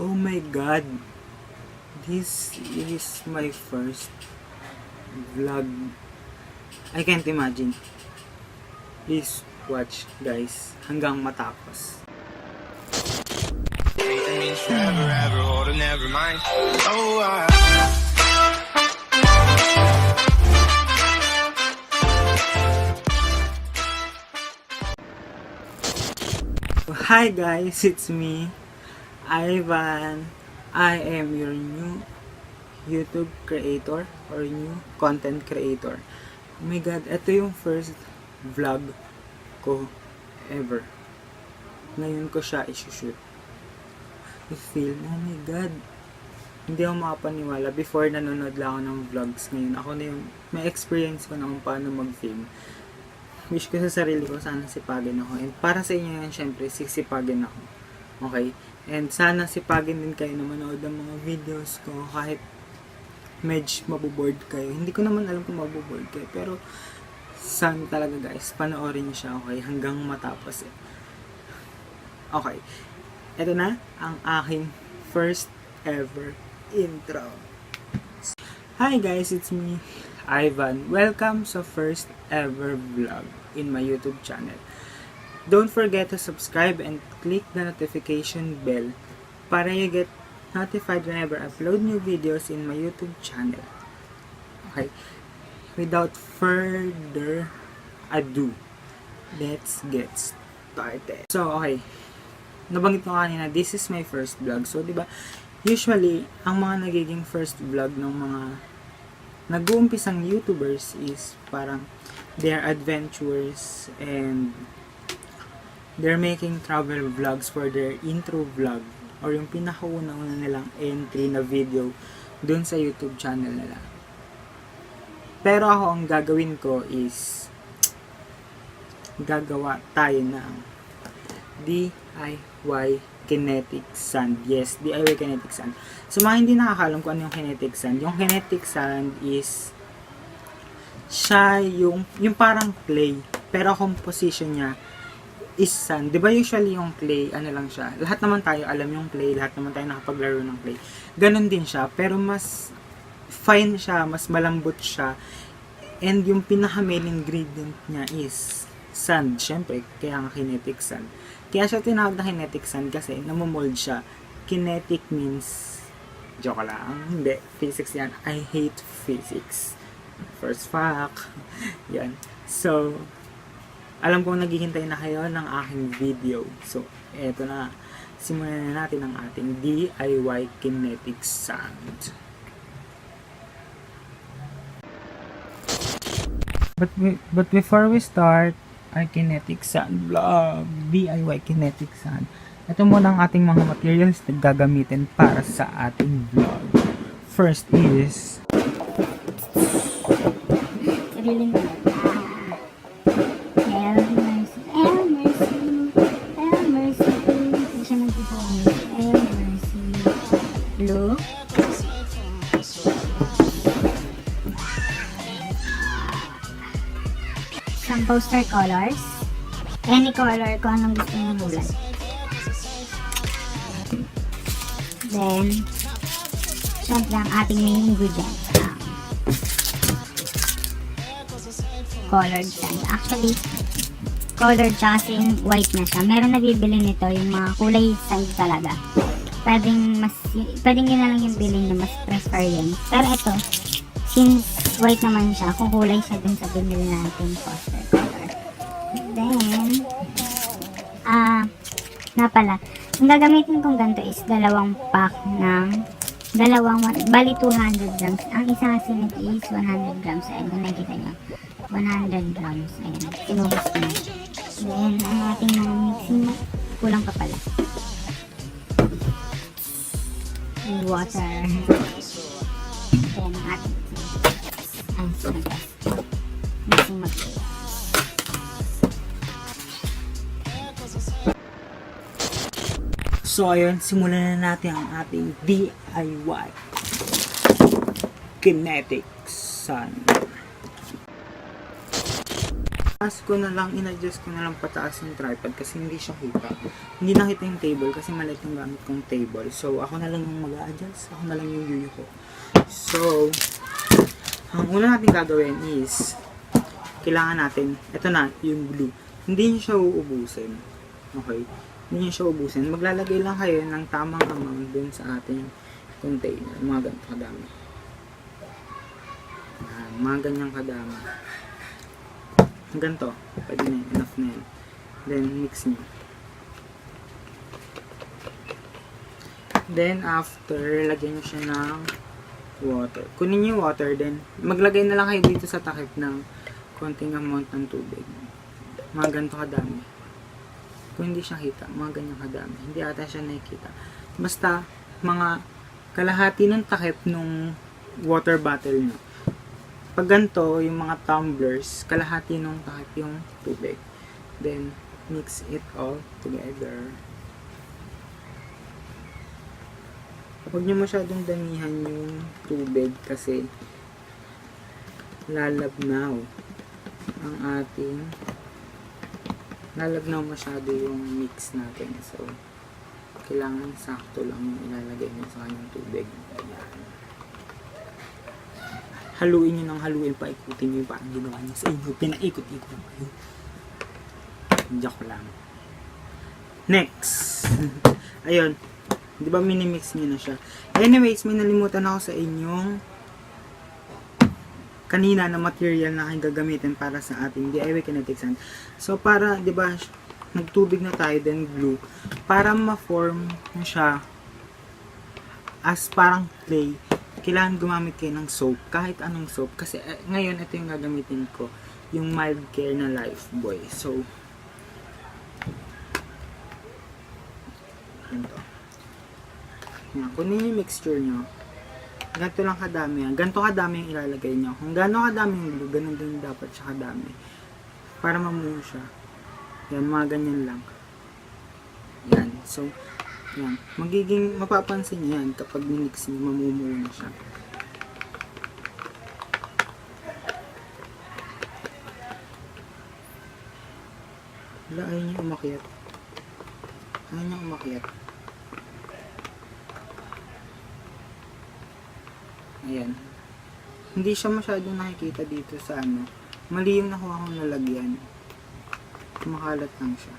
Oh my god. This is my first vlog. I can't imagine. Please watch guys hanggang matapos. Hi guys, it's me, Ivan. I am your new YouTube creator or new content creator. Oh my god, ito yung first vlog ko ever. Ngayon ko siya isushoot. I feel, oh my god, hindi ako makapaniwala. Before nanonood lang ako ng vlogs, ngayon ako na yung may experience ko na kung paano mag-film. Wish ko sa sarili ko, sana sipagin ako. And para sa inyo yan, syempre, sisipagin ako. Okay? And sana sipagin din kayo na manood ng mga videos ko kahit medyo maboboard kayo. Hindi ko naman alam kung maboboard kayo. Pero, sana talaga guys, panoorin niyo siya, okay? Hanggang matapos eh. Okay. Ito na ang aking first ever intro. Hi guys, it's me, Ivan. Welcome sa first ever vlog in my YouTube channel. Don't forget to subscribe and click the notification bell para you get notified whenever I upload new videos in my YouTube channel. Okay. Without further ado, let's get started. So, okay. Nabanggit ko kanina, this is my first vlog. So, diba, usually, ang mga nagiging first vlog ng mga nag-uumpisang YouTubers is parang they're adventurers and they're making travel vlogs for their intro vlog or yung pinakauna-una nilang entry na video dun sa YouTube channel nila. Pero ako, ang gagawin ko is gagawa tayo ng DIY Kinetic Sand. Yes, DIY Kinetic Sand. So, mga hindi nakakalam kung ano yung Kinetic Sand. Yung Kinetic Sand is siya yung parang clay. Pero composition niya is sand. Diba usually yung clay, ano lang siya. Lahat naman tayo alam yung clay. Lahat naman tayo nakapaglaro ng clay. Ganon din siya. Pero mas fine siya. Mas malambot siya. And yung pinaka-main ingredient niya is sand. Siyempre, kaya nga kinetic sand. Kaya siya tinawag na kinetic sand kasi namomold siya. Kinetic means, joke lang, hindi, physics yan. I hate physics. First fact. Yan. So, alam kong naghihintay na kayo ng aking video. So, eto na. Simulan na natin ang ating DIY Kinetic Sand. But before we start our Kinetic Sand vlog, DIY Kinetic Sand, ito muna ang ating mga materials na gagamitin para sa ating vlog. First is blue, some poster colors, any color kung anong gusto nyo kulay. Then, syempre ang ating main ingredient, colored sand. Actually, colored siya kasi white na siya. Meron nabibili nito yung mga kulay sand talaga. Pwedeng yun na lang yung bilhin na mas prefer yun. Pero ito, since white naman siya, kukulay siya dun sa binili natin poster color. Then, nga pala, ang gagamitin kong ganito is dalawang pack ng bali 200 grams. Ang isang asin is 100 grams. Ayan, kung nakikita nyo, 100 grams. Ayan, sinuhos ko na. Then, ang ating mga mixing, kulang pa pala. Water. Then, ating ang Santos. Mixing material. so ayun, simulan na natin ang ating DIY Kinetic Sand. In-adjust ko na lang pataas yung tripod kasi hindi siya kita. Hindi nakita yung table kasi maliit yung gamit kong table. So, ako na lang yung mag-a-adjust. Ako na lang yung yuyo ko. So, ang una natin gagawin is, kailangan natin, ito na, yung glue. Hindi nyo siya uubusin. Okay? Hindi nyo siya uubusin. Maglalagay lang kayo ng tamang amount dun sa ating container. Mga ganito kadami. Mga ganyang kadami. Ganito. Pwede na yun. Enough na yun. Then, mix nyo. Then, after, lagyan nyo siya ng water. Kunin nyo yung water, then, maglagay na lang kayo dito sa takip ng konting amount ng tubig. Mga ganito kadami. Kung hindi siya kita, mga ganyang kadami. Hindi ata siya nakikita. Basta, mga kalahati ng takip nung water bottle nyo. Pag ganito, yung mga tumblers, kalahati nung takip yung tubig. Then, mix it all together. Huwag nyo masyadong damihan yung tubig kasi lalabnaw ang ating lalagnaw masyado yung mix natin. So, kailangan sakto lang yung ilalagay nyo sa kanyang tubig. Ayan. Haluin nyo ng haluin, paikutin nyo yung parang ginawa nyo sa inyo. Pinaikot-ikot lang kayo. Joke lang. Next. Ayun. Di ba minimix nyo na siya? Anyways, may nalimutan ako sa inyong kanina na material na aking gagamitin para sa ating DIY Kinetic Sand. So, para, di ba, nagtubig na tayo, then glue. Para ma-form na siya as parang clay, kailangan gumamit kayo ng soap. Kahit anong soap. Kasi ngayon, ito yung gagamitin ko. Yung mild care na Lifebuoy. So, ganito. Yan, kunin yung mixture nyo. Ganito lang kadami yan. Ganito kadami yung ilalagay nyo. Kung gano'n kadami yung glue, ganun din dapat siya kadami. Para mamuo siya. Yan, mga ganyan lang. Yan. So, yan. Magiging, mapapansin nyo yan kapag minix nyo, mamumuo na siya. Wala, ayaw nyo umakyat. Ayaw nyo umakyat. Ayan. Hindi siya masyadong nakikita dito sa ano. Mali yung nakuha kong lalagyan. Kumakalat lang siya.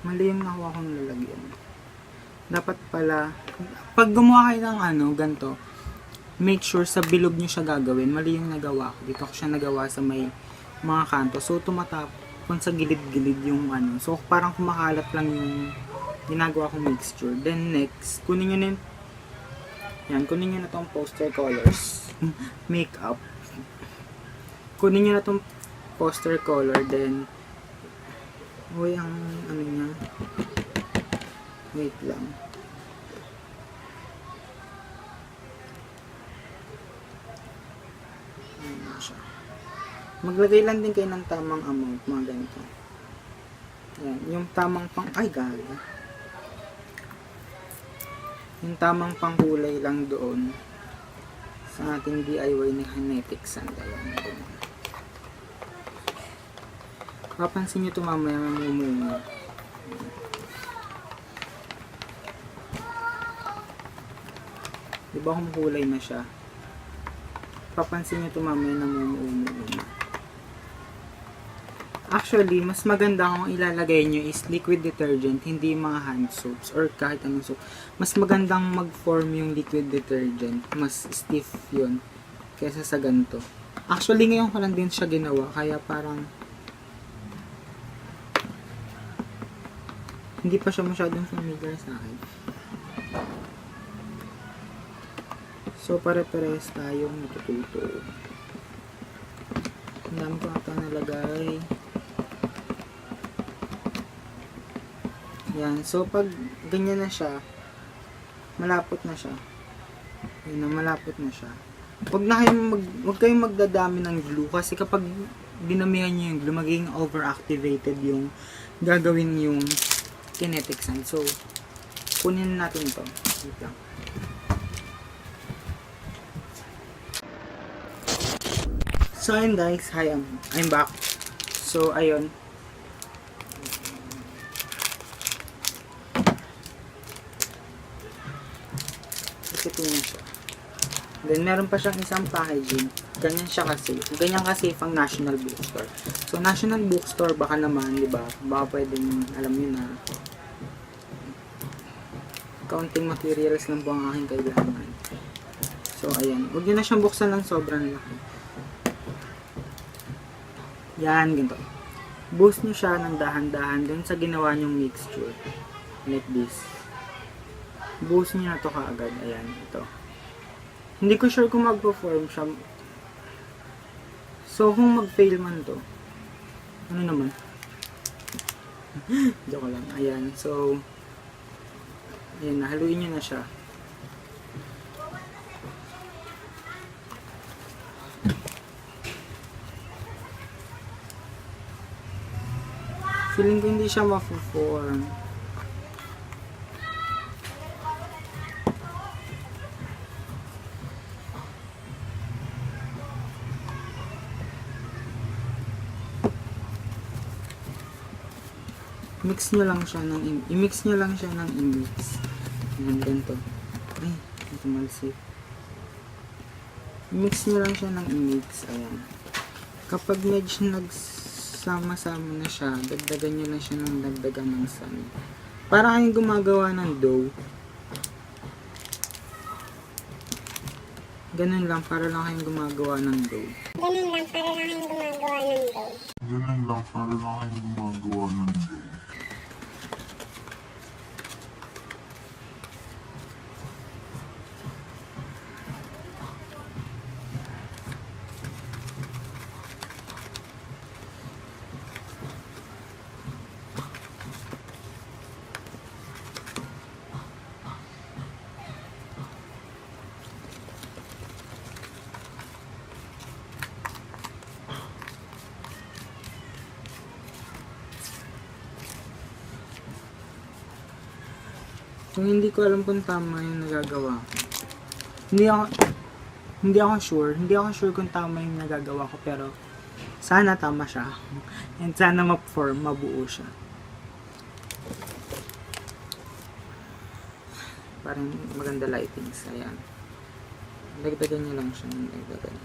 Mali yung nakuha kong lalagyan. Dapat pala, pag gumawa kayo ng ano, ganito, make sure sa bilog nyo siya gagawin. Mali yung nagawa ko. Dito ko siya nagawa sa may mga kanto. So, tumatapon sa gilid-gilid yung ano. So, parang kumakalat lang yung ginagawa kong mixture. Then, next, kunin nyo na yung yan, kunin nyo na tong poster colors. Makeup. Kunin nyo na tong poster color. Then, uy, ang ano niya. Wait lang. Ayan na siya. Maglagay lang din kayo ng tamang amount. Mga ganito. Ayan, yung tamang pang... Ay, gaga. Yung tamang pangkulay lang doon sa ating DIY na Kinetic Sand. Ayan. Papansin nyo ito mamaya mamumuno. Diba kung kulay na siya? Papansin nyo ito mamaya namumuno na. Actually, mas maganda kung ilalagay nyo is liquid detergent, hindi mga hand soaps or kahit anong soap. Mas magandang mag-form yung liquid detergent. Mas stiff yun kaysa sa ganito. Actually, ngayon ko lang din siya ginawa, kaya parang hindi pa siya masyadong familiar sa akin. So, pare-pares tayong natututo. Ang dami ko ata nalagay. Yan. So, pag ganyan na siya, malapot na siya. Yan na, malapot na siya. Huwag kayong magdadami ng glue kasi kapag dinamihan nyo yung glue, magiging overactivated yung gagawin yung kinetic sand. So, kunin natin ito. Wait lang. So, ayun guys. Hi, I'm back. So, ayun. Ito niya siya. Then, meron pa siyang isang packaging. Ganyan siya kasi. Ganyan kasi ang National Bookstore. So, National Bookstore, baka naman, di ba? Baka pwedeng, alam niyo na, counting materials lang po ang aking kailangan. So, ayan. Huwag nyo na siyang buksan ng sobrang laki. Yan, ganito. Boost nyo siya ng dahan-dahan dun sa ginawa nyong mixture. Like this. Boost nyo na to kaagad. Ayan, ito. Hindi ko sure kung mag-perform siya. So, kung mag-fail man to, ano naman? Joke lang. Ayan, so, ayan, nahaluin nyo na siya. Feeling ko hindi siya ma-form. I-mix nyo lang siya ng i-mix. Ayan, ganito. Ay, ito malsip. I-mix nyo lang siya ng i-mix. Ayan. Kapag medyo nagsama-sama na siya, dagdagan nyo lang siya ng dagdagan ng sun. Para kayong gumagawa ng dough. Ganun lang, para lang kayong gumagawa ng dough. Ganun lang, para lang kayong gumagawa ng dough. Kung hindi ko alam kung tama yung nagagawa ko. Hindi ako sure kung tama yung nagagawa ko, pero sana tama siya. And sana ma-form, mabuo siya. Parang maganda lightings. Ayan. Dagdagan nyo lang siya ng dagdagan.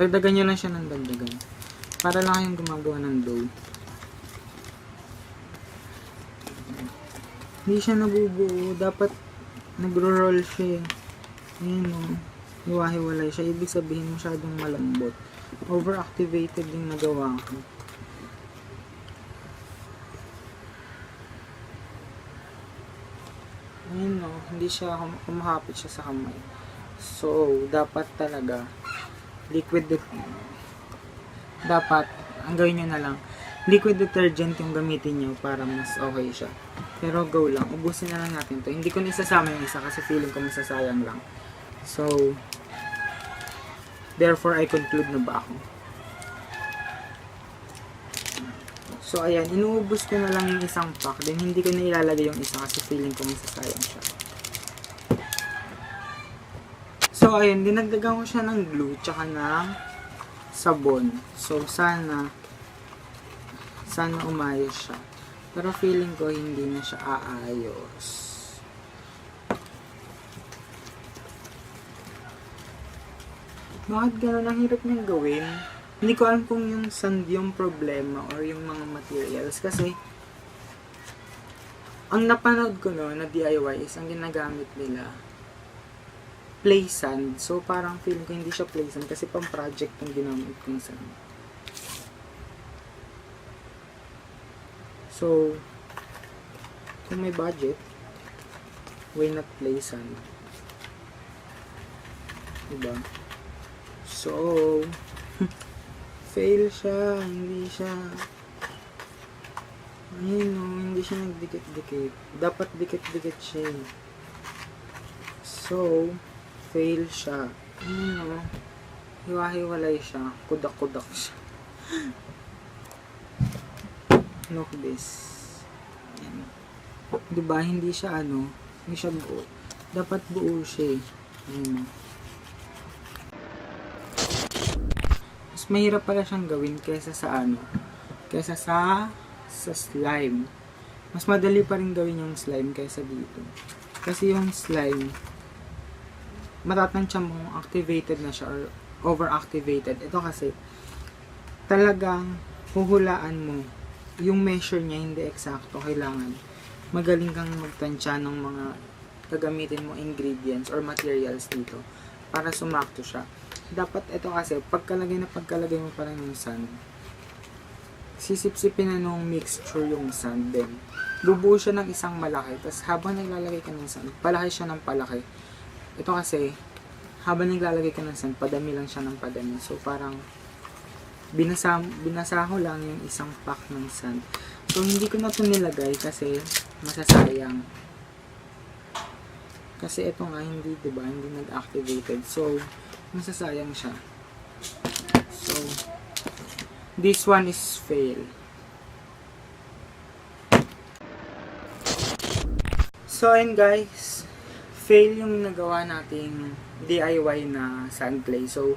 Dagdagan nyo lang siya ng dagdagan. Para lang kayong gumagawa ng dough. Hindi siya nabubuo. Dapat nagro-roll siya. Ayan o. Hiwa-hiwalay siya. Ibig sabihin masyadong malambot. Overactivated yung nagawa ko. Ayan o. Hindi siya kumahapit siya sa kamay. So, dapat talaga dapat, ang gawin nyo na lang, liquid detergent yung gamitin nyo para mas okay siya. Pero go lang, ubusin na lang natin to. Hindi ko na isasama yung isa kasi feeling ko masasayang lang. So, therefore, I conclude na ba ako. So, ayan, inuubos ko na lang yung isang pack. Then, hindi ko na ilalagay yung isa kasi feeling ko masasayang siya. So, ayan, dinagdagan ko siya ng glue tsaka ng sabon. So, sana umayos siya. Pero feeling ko hindi na siya aayos. Bakit gano'n? Ang hirap niyang gawin. Hindi ko alam kung yung sand yung problema or yung mga materials. Kasi, ang napanood ko no, na DIY is ang ginagamit nila play sand. So, parang feeling ko hindi siya play sand kasi pang project yung ginamit kong sand. So, kung may budget, why not play sand? Diba? So, fail siya, hindi siya, ayun o, hindi siya nagdikit-dikit. Dapat dikit-dikit siya. So, fail siya. Ayun o, hiwa-hiwalay siya, kudak-kudak siya. Look this. Ayan. Diba, hindi siya hindi siya buo. Dapat buo siya eh. Ayan. Mas mahirap pala siyang gawin kaysa sa kaysa sa slime. Mas madali pa rin gawin yung slime kaysa dito. Kasi yung slime, matatansya mo activated na siya or overactivated. Ito kasi, talagang huhulaan mo. Yung measure niya hindi eksakto. Kailangan magaling kang magtansya ng mga gagamitin mo ingredients or materials dito para sumakto siya. Dapat ito kasi, pagkalagay mo pa rin yung sand, sisipsipin na nung mixture yung sand din. Bubuo siya ng isang malaki. Tapos habang naglalagay ka ng sand, palaki siya ng palaki. Ito kasi, habang naglalagay ka ng sand, padami lang siya ng padami. So parang, binasa ko lang yung isang pack ng sand. So hindi ko na ito nilagay kasi masasayang. Kasi ito nga hindi, diba, hindi nag-activated. So, masasayang siya. So, this one is fail. So, ayun guys, fail yung nagawa nating DIY na sand clay. So,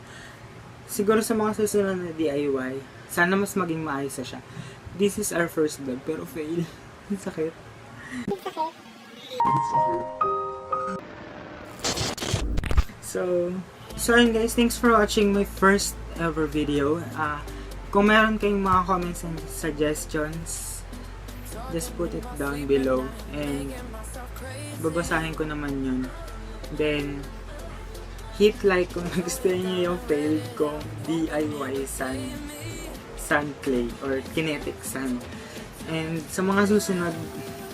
siguro sa mga susunod na DIY, sana mas maging maayos na siya. This is our first vlog, pero fail. Ang sakit. So ayun guys, thanks for watching my first ever video. Kung meron kayong mga comments and suggestions, just put it down below and babasahin ko naman yun. Then, hit like kung gusto niyo yung failed kong DIY sand clay or kinetic sand. And sa mga susunod,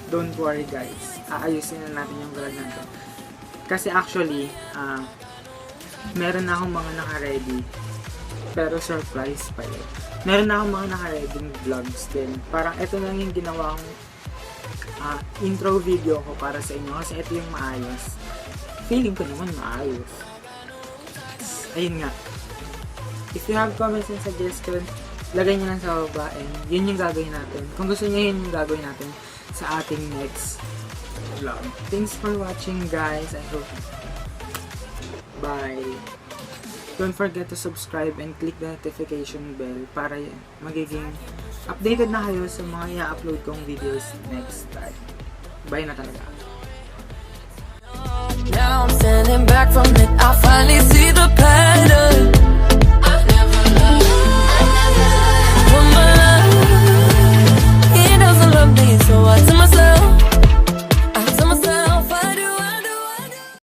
don't worry guys, aayusin na natin yung vlog natin. Kasi actually, meron na akong mga naka-ready, pero surprise pa yun. Meron na akong mga naka-ready vlogs din. Parang ito lang yung ginawa kong intro video ko para sa inyo kasi ito yung maayos. Feeling ko naman maayos. Ayun nga. If you have comments and suggestions, lagay nyo lang sa baba and yun yung gagawin natin. Kung gusto nyo yun yung gagawin natin sa ating next vlog. Thanks for watching guys. I hope. Bye. Don't forget to subscribe and click the notification bell para magiging updated na kayo sa mga i-upload kong videos next time. Bye na talaga. Now I'm standing back from it, I finally see the pattern.